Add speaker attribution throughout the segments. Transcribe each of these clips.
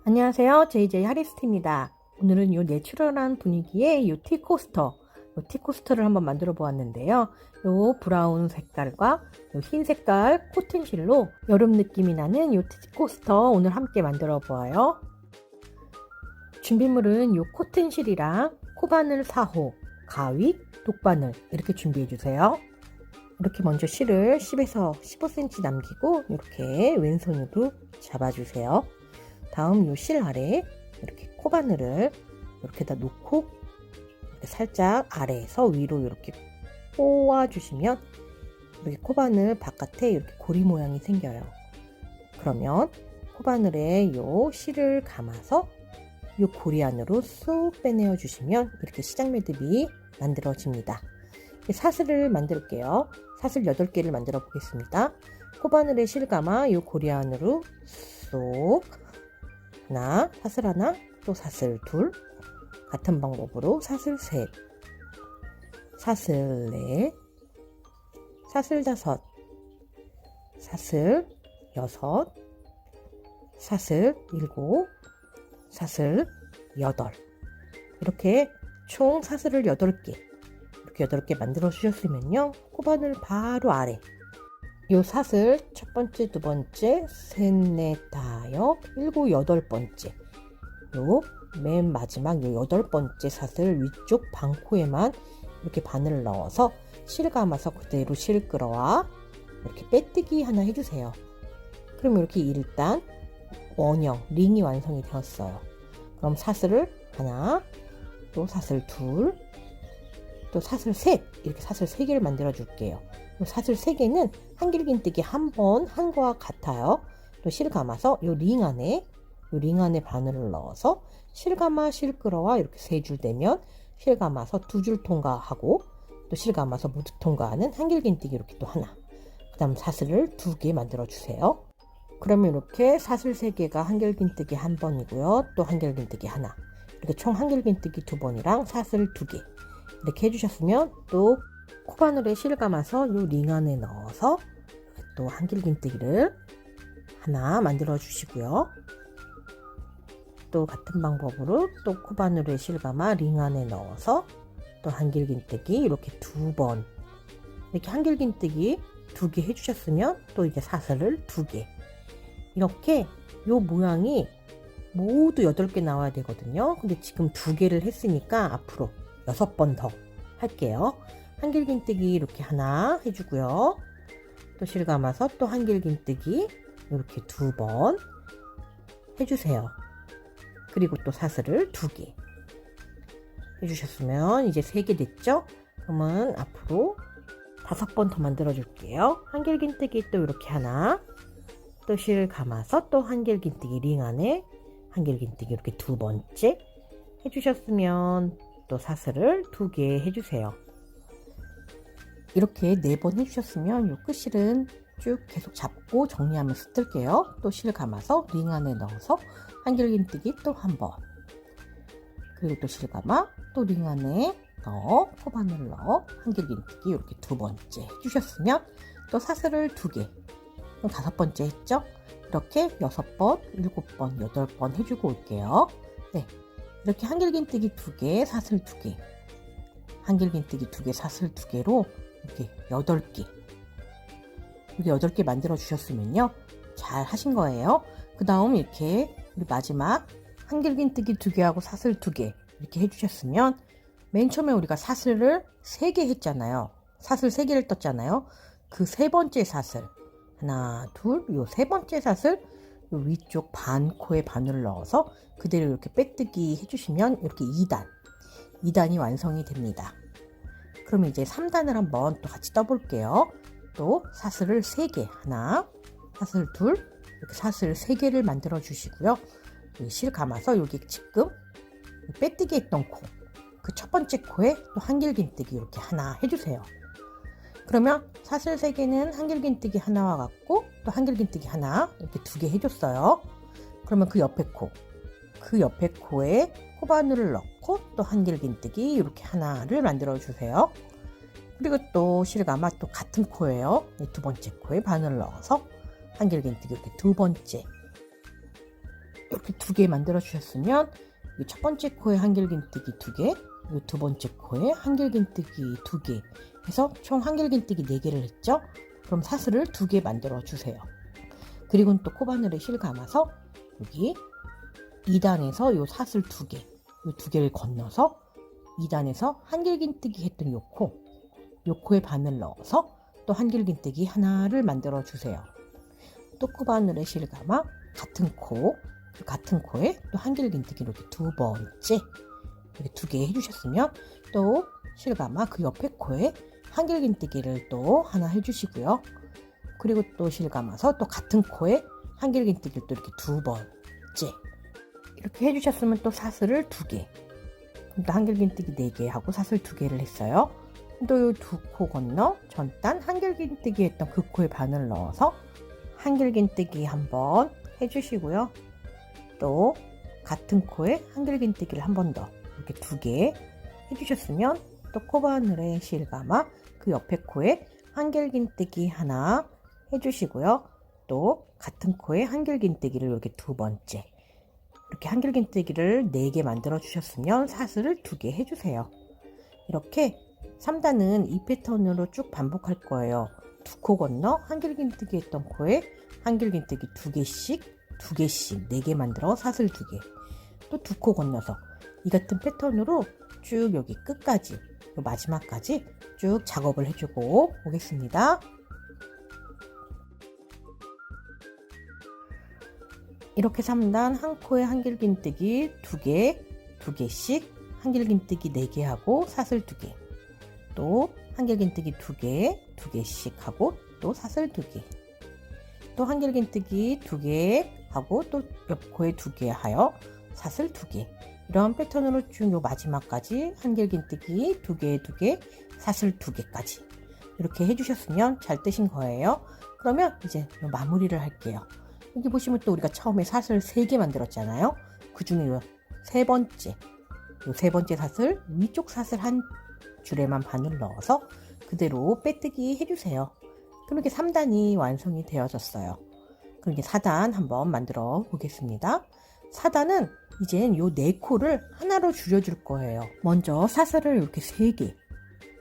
Speaker 1: 안녕하세요. JJ 하리스트입니다. 오늘은 이 내추럴한 분위기의 이 티코스터를 한번 만들어 보았는데요. 이 브라운 색깔과 이 흰 색깔 코튼실로 여름 느낌이 나는 이 티코스터 오늘 함께 만들어 보아요. 준비물은 이 코튼실이랑 코바늘 4호, 가위, 독바늘 이렇게 준비해 주세요. 이렇게 먼저 실을 10에서 15cm 남기고 이렇게 왼손으로 잡아주세요. 다음 요 실 아래 이렇게 코바늘을 이렇게다 놓고 이렇게 살짝 아래에서 위로 이렇게 꼬아 주시면 이렇게 코바늘 바깥에 이렇게 고리 모양이 생겨요. 그러면 코바늘에 요 실을 감아서 요 고리 안으로 쏙 빼내어 주시면 이렇게 시작 매듭이 만들어집니다. 사슬을 만들게요. 사슬 8개를 만들어 보겠습니다. 코바늘에 실 감아 요 고리 안으로 쏙 하나, 사슬 하나, 또 사슬 둘, 같은 방법으로 사슬 셋, 사슬 넷, 사슬 다섯, 사슬 여섯, 사슬 일곱, 사슬 여덟. 이렇게 총 사슬을 8개, 이렇게 8개 만들어 주셨으면요, 코바늘 바로 아래 요 사슬 첫 번째, 두 번째, 셋, 넷, 다섯, 일곱, 여덟 번째 요 맨 마지막 요 8번째 사슬 위쪽 방코에만 이렇게 바늘을 넣어서 실 감아서 그대로 실 끌어와 이렇게 빼뜨기 하나 해주세요. 그럼 이렇게 일단 원형 링이 완성이 되었어요. 그럼 사슬을 하나, 또 사슬 둘, 또 사슬 셋, 이렇게 사슬 3개를 만들어 줄게요. 사슬 3개는 한길긴뜨기 한 번 한 거와 같아요. 또 실 감아서 요 링 안에 바늘을 넣어서 실 감아 실 끌어와 이렇게 3줄 되면 실 감아서 2줄 통과하고 또 실 감아서 모두 통과하는 한길긴뜨기 이렇게 또 하나. 그 다음 사슬을 2개 만들어 주세요. 그러면 이렇게 사슬 3개가 한길긴뜨기 한 번이고요. 또 한길긴뜨기 하나. 이렇게 총 한길긴뜨기 2번이랑 사슬 2개. 이렇게 해주셨으면 또 코바늘에 실 감아서 이 링 안에 넣어서 또 한길긴뜨기를 하나 만들어 주시고요. 또 같은 방법으로 또 코바늘에 실 감아 링 안에 넣어서 또 한길긴뜨기 이렇게 2번, 이렇게 한길긴뜨기 2개 해주셨으면 또 이제 사슬을 2개, 이렇게 요 모양이 모두 8개 나와야 되거든요. 근데 지금 2개를 했으니까 앞으로 6번 더 할게요. 한길긴뜨기 이렇게 하나 해주고요. 또 실 감아서 또 한길긴뜨기 이렇게 2번 해주세요. 그리고 또 사슬을 2개 해주셨으면 이제 3개 됐죠? 그러면 앞으로 5번 더 만들어 줄게요. 한길긴뜨기 또 이렇게 하나, 또 실 감아서 또 한길긴뜨기 링 안에 한길긴뜨기 이렇게 2번째 해주셨으면 또 사슬을 2개 해주세요. 이렇게 4번 해주셨으면 요 끝실은 쭉 계속 잡고 정리하면서 뜰게요. 또 실 감아서 링 안에 넣어서 한길긴뜨기 또 한 번, 그리고 또 실 감아 또 링 안에 넣어 코바늘 넣어 한길긴뜨기 이렇게 2번째 해주셨으면 또 사슬을 2개, 그럼 5번째 했죠? 이렇게 6번, 7번, 8번 해주고 올게요. 네, 이렇게 한길긴뜨기 2개, 사슬 2개, 한길긴뜨기 2개, 사슬 2개로 이렇게 8개, 이렇게 8개 만들어 주셨으면요, 잘 하신 거예요. 그 다음 이렇게 마지막 한길긴뜨기 2개하고 사슬 2개 이렇게 해주셨으면 맨 처음에 우리가 사슬을 3개 했잖아요. 사슬 3개를 떴잖아요. 그 3번째 사슬 하나, 둘, 요 3번째 사슬 요 위쪽 반코에 바늘을 넣어서 그대로 이렇게 빼뜨기 해주시면 이렇게 2단이 완성이 됩니다. 그럼 이제 3단을 한번 또 같이 떠볼게요. 또 사슬을 3개, 하나, 사슬 둘, 이렇게 사슬 3개를 만들어 주시고요. 실 감아서 여기 지금 빼뜨기 했던 코, 그 첫 번째 코에 또 한길긴뜨기 이렇게 하나 해주세요. 그러면 사슬 3개는 한길긴뜨기 하나와 같고 또 한길긴뜨기 하나 이렇게 2개 해줬어요. 그러면 그 옆에 코에 코바늘을 넣고 또 한길긴뜨기 이렇게 하나를 만들어 주세요. 그리고 또 실 감아 또 같은 코예요. 2번째 코에 바늘을 넣어서 한길긴뜨기 이렇게 2번째 이렇게 2개 만들어 주셨으면 이 첫 번째 코에 한길긴뜨기 2개, 이 두 번째 코에 한길긴뜨기 2개 해서 총 한길긴뜨기 4개를 했죠. 그럼 사슬을 2개 만들어 주세요. 그리고 또 코바늘에 실 감아서 여기 2단에서 요 사슬 2개, 요 2개를 건너서 2단에서 한길긴뜨기 했던 요 코에 바늘 넣어서 또 한길긴뜨기 하나를 만들어 주세요. 또 코바늘에 실 감아 같은 코에 또 한길긴뜨기 이렇게 2번째 이렇게 2개 해주셨으면 또 실 감아 그 옆에 코에 한길긴뜨기를 또 하나 해주시고요. 그리고 또 실 감아서 또 같은 코에 한길긴뜨기를 또 이렇게 2번째 이렇게 해주셨으면 또 사슬을 2개, 그럼 또 한길긴뜨기 4개 하고 사슬 2개를 했어요. 또 이 2코 건너 전단 한길긴뜨기 했던 그 코에 바늘 넣어서 한길긴뜨기 한번 해주시고요. 또 같은 코에 한길긴뜨기를 한 번 더 이렇게 2개 해주셨으면 또 코바늘에 실 감아 그 옆에 코에 한길긴뜨기 하나 해주시고요. 또 같은 코에 한길긴뜨기를 이렇게 2번째 이렇게 한길긴뜨기를 4개 만들어 주셨으면 사슬을 2개 해주세요. 이렇게 3단은 이 패턴으로 쭉 반복할 거예요. 2코 건너 한길긴뜨기 했던 코에 한길긴뜨기 2개씩 4개 만들어 사슬 2개, 또 2코 건너서 이 같은 패턴으로 쭉 여기 끝까지 마지막까지 쭉 작업을 해주고 오겠습니다. 이렇게 3단 한 코에 한길긴뜨기 2개씩 한길긴뜨기 4개 하고 사슬 2개, 또 한길긴뜨기 2개씩 하고 또 사슬 2개, 또 한길긴뜨기 2개 하고 또 옆코에 2개 하여 사슬 2개, 이런 패턴으로 쭉 요 마지막까지 한길긴뜨기 2개 사슬 2개까지 이렇게 해주셨으면 잘 뜨신 거예요. 그러면 이제 마무리를 할게요. 여기 보시면 또 우리가 처음에 사슬 3개 만들었잖아요. 그 중에 요 세 번째 사슬 위쪽 사슬 한 줄에만 바늘 넣어서 그대로 빼뜨기 해주세요. 그럼 이렇게 3단이 완성이 되어졌어요. 그럼 이제 4단 한번 만들어 보겠습니다. 4단은 이젠 요 4코를 하나로 줄여줄 거예요. 먼저 사슬을 이렇게 3개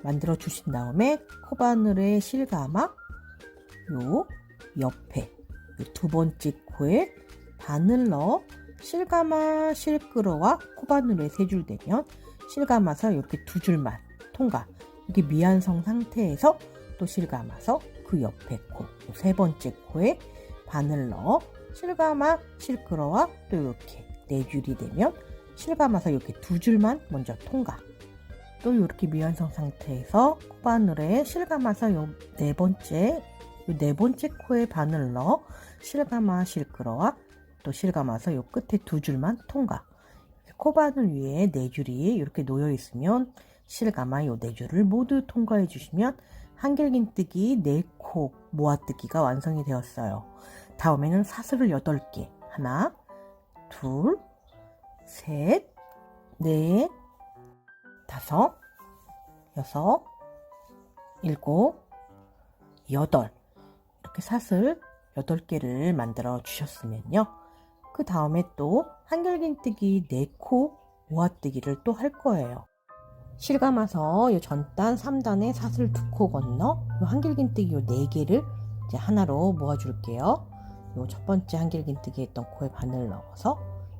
Speaker 1: 만들어 주신 다음에 코바늘에 실 감아 요 옆에 요 2번째 코에 바늘 넣어 실 감아 실 끌어와 코바늘에 3줄 되면 실 감아서 이렇게 2줄만 통과, 이게 미완성 상태에서 또 실 감아서 그 옆에 코, 3번째 코에 바늘 넣어 실 감아 실 끌어와 또 이렇게 4줄이 되면 실 감아서 이렇게 2줄만 먼저 통과, 또 이렇게 미완성 상태에서 코바늘에 실 감아서 요 네 번째 코에 바늘 넣어 실 감아 실 끌어와 또 실 감아서 요 끝에 2줄만 통과, 코바늘 위에 4줄이 이렇게 놓여 있으면 실 감아 요 4줄을 모두 통과해 주시면 한길긴뜨기 4코 모아뜨기가 완성이 되었어요. 다음에는 사슬을 8개, 하나, 둘, 셋, 넷, 다섯, 여섯, 일곱, 여덟, 이렇게 사슬 8개를 만들어 주셨으면요. 그 다음에 또 한길긴뜨기 4코 모아뜨기를 또 할 거예요. 실 감아서 이 전단 3단에 사슬 2코 건너 이 한길긴뜨기 요 4개를 이제 하나로 모아 줄게요. 요 첫 번째 한길긴뜨기 했던 코에 바늘 넣어서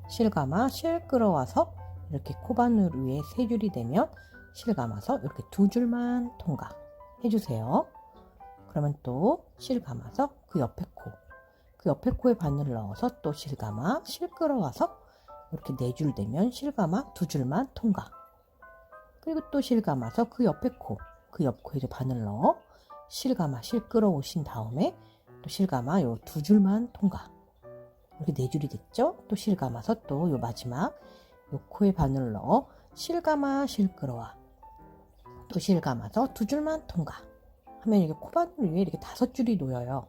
Speaker 1: 실 감아 실 끌어와서 이렇게 코바늘 위에 3줄이 되면 실 감아서 이렇게 2줄만 통과 해주세요. 그러면 또 실 감아서 그 옆에 코에 바늘을 넣어서 또 실 감아 실 끌어와서 이렇게 4줄 되면 실 감아 2줄만 통과, 그리고 또 실 감아서 그 옆에 코에도 바늘 넣어 실 감아 실 끌어오신 다음에 또 실 감아 요 2줄만 통과, 이렇게 4줄이 됐죠. 또 실 감아서 또 요 마지막 요 코에 바늘을 넣어 실 감아 실 끌어와 또 실 감아서 2줄만 통과 하면 이게 코바늘 위에 이렇게 5줄이 놓여요.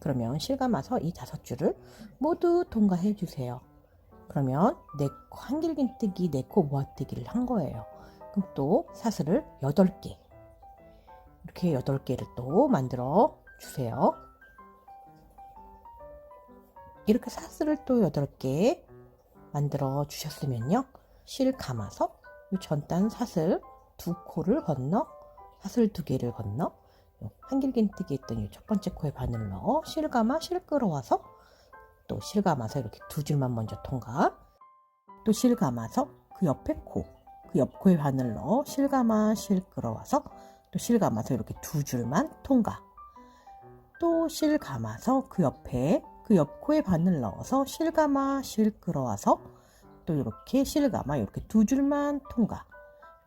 Speaker 1: 그러면 실 감아서 이 5줄을 모두 통과해 주세요. 그러면 한길긴뜨기 4코 모아뜨기를 한 거예요. 그럼 또 사슬을 8개, 이렇게 8개를 또 만들어 주세요. 이렇게 사슬을 또 8개 만들어 주셨으면요. 실 감아서 이 전단 사슬 2코를 건너 사슬 2개를 건너 한길긴뜨기 했던 이 첫 번째 코에 바늘을 넣어 실 감아 실 끌어와서 또 실 감아서 이렇게 2줄만 먼저 통과, 또 실 감아서 그 옆에 코, 그 옆 코에 바늘 넣어 실 감아 실 끌어와서 또 실 감아서 이렇게 2줄만 통과, 또 실 감아서 그 옆에 그 옆 코에 바늘 넣어서 실 감아 실 끌어와서 또 이렇게 실 감아 이렇게 2줄만 통과,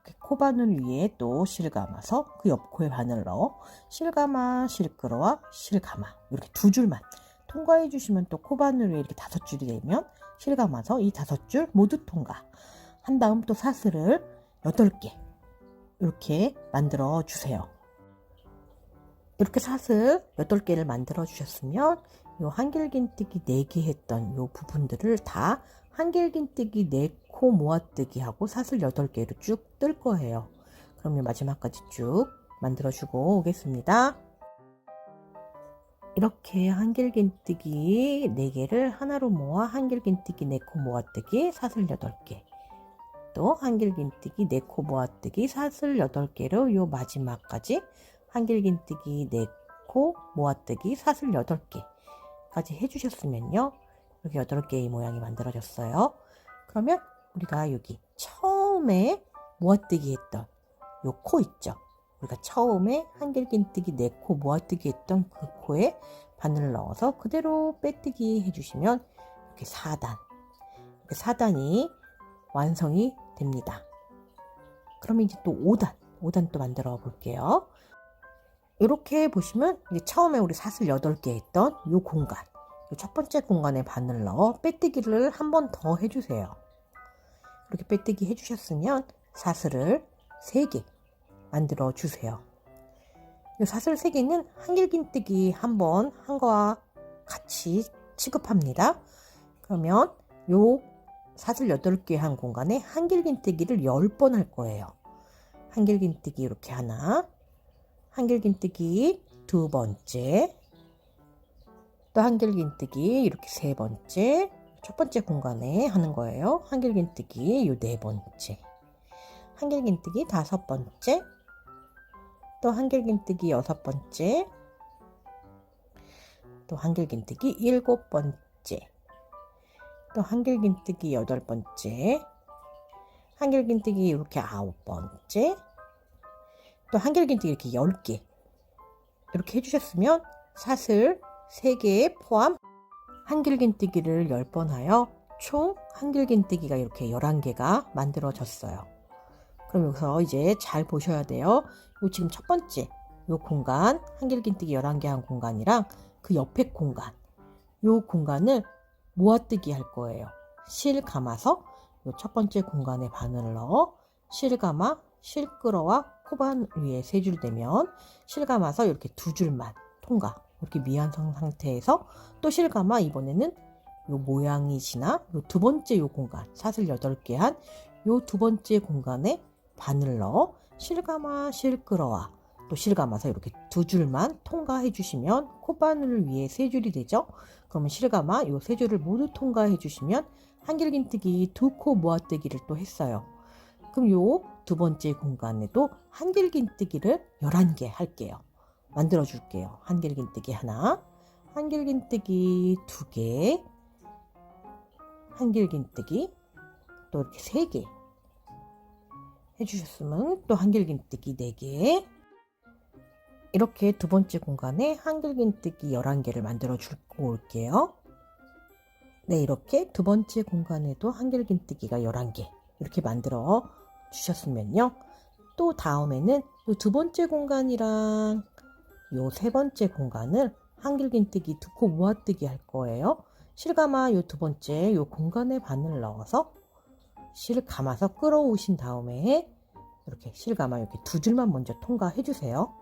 Speaker 1: 이렇게 코바늘 위에 또 실 감아서 그 옆 코에 바늘 넣어 실 감아 실 끌어와 실 감아 이렇게 2줄만 통과해 주시면 또 코바늘 위에 이렇게 5줄이 되면 실 감아서 이 5줄 모두 통과 한 다음 또 사슬을 8개 이렇게 만들어 주세요. 이렇게 사슬 8개를 만들어 주셨으면 요 한길긴뜨기 4개 했던 요 부분들을 다 한길긴뜨기 4코 모아뜨기 하고 사슬 8개로 쭉 뜰 거예요. 그러면 마지막까지 쭉 만들어 주고 오겠습니다. 이렇게 한길긴뜨기 4개를 하나로 모아 한길긴뜨기 4코 모아뜨기 사슬 8개, 또 한길긴뜨기 4코 모아뜨기 사슬 8개로 요 마지막까지 한길긴뜨기 4코 모아뜨기 사슬 8개까지 해주셨으면요. 여기 8개의 모양이 만들어졌어요. 그러면 우리가 여기 처음에 모아뜨기 했던 요 코 있죠. 우리가 처음에 한길긴뜨기 4코 모아뜨기 했던 그 코에 바늘을 넣어서 그대로 빼뜨기 해주시면 이렇게 4단, 이렇게 4단이 완성이 됩니다. 그러면 이제 또 5단 또 만들어 볼게요. 이렇게 보시면 이제 처음에 우리 사슬 8개 했던 요 공간, 요 첫 번째 공간에 바늘을 넣어 빼뜨기를 한 번 더 해주세요. 이렇게 빼뜨기 해주셨으면 사슬을 3개 만들어 주세요. 이 사슬 3개는 한길긴뜨기 한 번 한 거와 같이 취급합니다. 그러면 요 사슬 8개 한 공간에 한길긴뜨기를 10번 할 거예요. 한길긴뜨기 이렇게 하나, 한길긴뜨기 2번째, 또 한길긴뜨기 이렇게 3번째, 첫 번째 공간에 하는 거예요. 한길긴뜨기 요 4번째, 한길긴뜨기 5번째, 또 한길긴뜨기 6번째, 또 한길긴뜨기 7번째, 또 한길긴뜨기 8번째, 한길긴뜨기 이렇게 9번째, 또 한길긴뜨기 이렇게 10개 이렇게 해주셨으면 사슬 3개에 포함 한길긴뜨기를 10번 하여 총 한길긴뜨기가 이렇게 11개가 만들어졌어요. 그럼 여기서 이제 잘 보셔야 돼요. 요 지금 첫 번째 요 공간 한길긴뜨기 11개 한 공간이랑 그 옆에 공간, 요 공간을 모아뜨기 할 거예요. 실 감아서 요 첫 번째 공간에 바늘을 넣어 실 감아 실 끌어와 코반 위에 3줄 되면 실 감아서 이렇게 2줄만 통과, 이렇게 미완성 상태에서 또 실 감아 이번에는 요 모양이 지나 요 두 번째 요 공간 사슬 8개 한 요 두 번째 공간에 바늘 넣어 실 감아 실 끌어와 또 실 감아서 이렇게 2줄만 통과해 주시면 코바늘 위에 3줄이 되죠. 그러면 실 감아 요 3줄을 모두 통과해 주시면 한길긴뜨기 2코 모아뜨기를 또 했어요. 그럼 요 두 번째 공간에도 한길긴뜨기를 11개 할게요. 만들어 줄게요. 한길긴뜨기 하나, 한길긴뜨기 2개, 한길긴뜨기 또 이렇게 3개 해주셨으면 또 한길긴뜨기 4개, 이렇게 두 번째 공간에 한길긴뜨기 11개를 만들어 주고 올게요. 네, 이렇게 두 번째 공간에도 한길긴뜨기가 11개 이렇게 만들어 주셨으면요. 또 다음에는 이 두 번째 공간이랑 요 세 번째 공간을 한길긴뜨기 2코 모아뜨기 할 거예요. 실 감아 요 두 번째 요 공간에 바늘을 넣어서 실 감아서 끌어오신 다음에 이렇게 실 감아 이렇게 2줄만 먼저 통과해 주세요.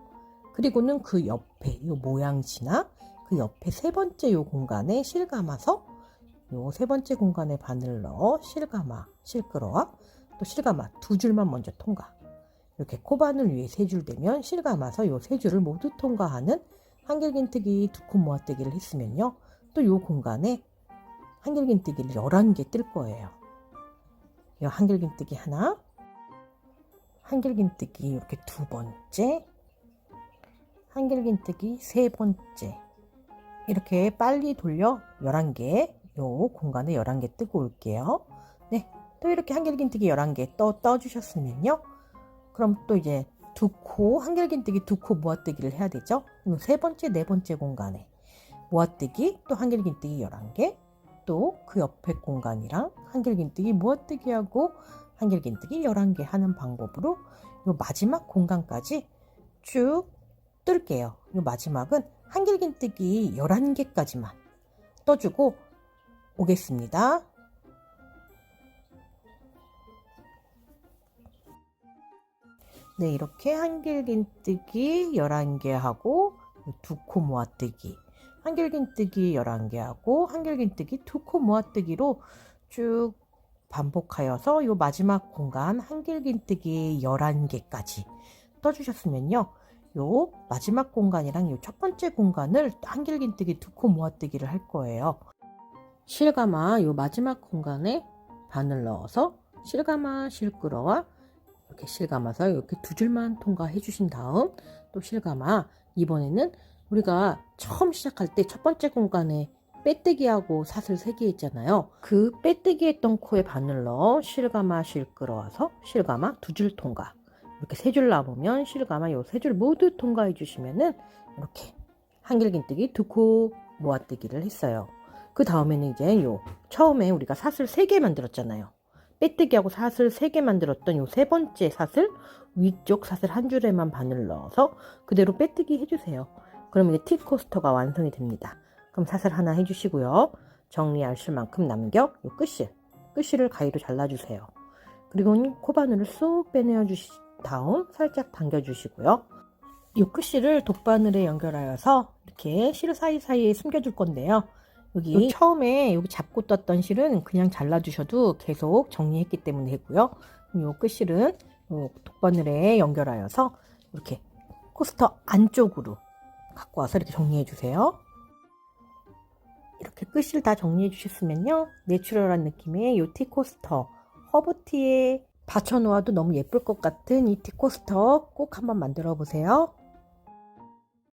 Speaker 1: 그리고는 그 옆에 요 모양지나 그 옆에 세 번째 요 공간에 실 감아서 요 세 번째 공간에 바늘을 넣어 실 감아 실 끌어와 또 실 감아 2줄만 먼저 통과, 이렇게 코바늘 위에 3줄 되면 실 감아서 요 3줄을 모두 통과하는 한길긴뜨기 2코 모아뜨기를 했으면요. 또 요 공간에 한길긴뜨기를 11개 뜰 거예요. 이 한길긴뜨기 하나, 한길긴뜨기 이렇게 두 번째, 한길긴뜨기 세 번째, 이렇게 빨리 돌려 11개, 요 공간에 11개 뜨고 올게요. 네, 또 이렇게 한길긴뜨기 11개 떠주셨으면요. 그럼 또 이제 한길긴뜨기 두 코 모아뜨기를 해야 되죠. 세 번째, 네 번째 공간에 모아뜨기, 또 한길긴뜨기 11개, 또 그 옆에 공간이랑 한길긴뜨기 모아뜨기하고 한길긴뜨기 11개 하는 방법으로 요 마지막 공간까지 쭉 뜰게요. 요 마지막은 한길긴뜨기 11개까지만 떠주고 오겠습니다. 네, 이렇게 한길긴뜨기 11개 하고 두 코 모아뜨기, 한길긴뜨기 11개 하고 한길긴뜨기 두 코 모아뜨기로 쭉 반복하여서 요 마지막 공간 한길긴뜨기 11개까지 떠주셨으면요. 요 마지막 공간이랑 요 첫 번째 공간을 한길긴뜨기 두 코 모아뜨기를 할 거예요. 실감아 요 마지막 공간에 바늘 넣어서 실감아 실끌어와 이렇게 실감아서 이렇게 두 줄만 통과해 주신 다음 또 실감아 이번에는 우리가 처음 시작할 때 첫 번째 공간에 빼뜨기하고 사슬 3개 했잖아요. 그 빼뜨기 했던 코에 바늘 넣어 실감아 실끌어와서 실감아 두 줄 통과, 이렇게 3줄 남으면 실감아 요 3줄 모두 통과해 주시면은 이렇게 한길긴뜨기 두 코 모아뜨기를 했어요. 그 다음에는 이제 요 처음에 우리가 사슬 3개 만들었잖아요. 빼뜨기하고 사슬 3개 만들었던 요 세 번째 사슬 위쪽 사슬 한 줄에만 바늘 넣어서 그대로 빼뜨기 해주세요. 그럼 이게 T코스터가 완성이 됩니다. 그럼 사슬 하나 해주시고요. 정리하실 만큼 남겨 요 끝실을 가위로 잘라주세요. 그리고 코바늘을 쏙 빼내어 주신 다음 살짝 당겨주시고요. 요 끝실을 돗바늘에 연결하여서 이렇게 실 사이사이에 숨겨줄 건데요. 여기 처음에 여기 잡고 떴던 실은 그냥 잘라주셔도 계속 정리했기 때문에 했고요. 요 끝실은 요 돗바늘에 연결하여서 이렇게 코스터 안쪽으로 갖고 와서 이렇게 정리해 주세요. 이렇게 끝실 다 정리해 주셨으면요. 내추럴한 느낌의 요 티코스터 허브티에 받쳐 놓아도 너무 예쁠 것 같은 이 티코스터 꼭 한번 만들어 보세요.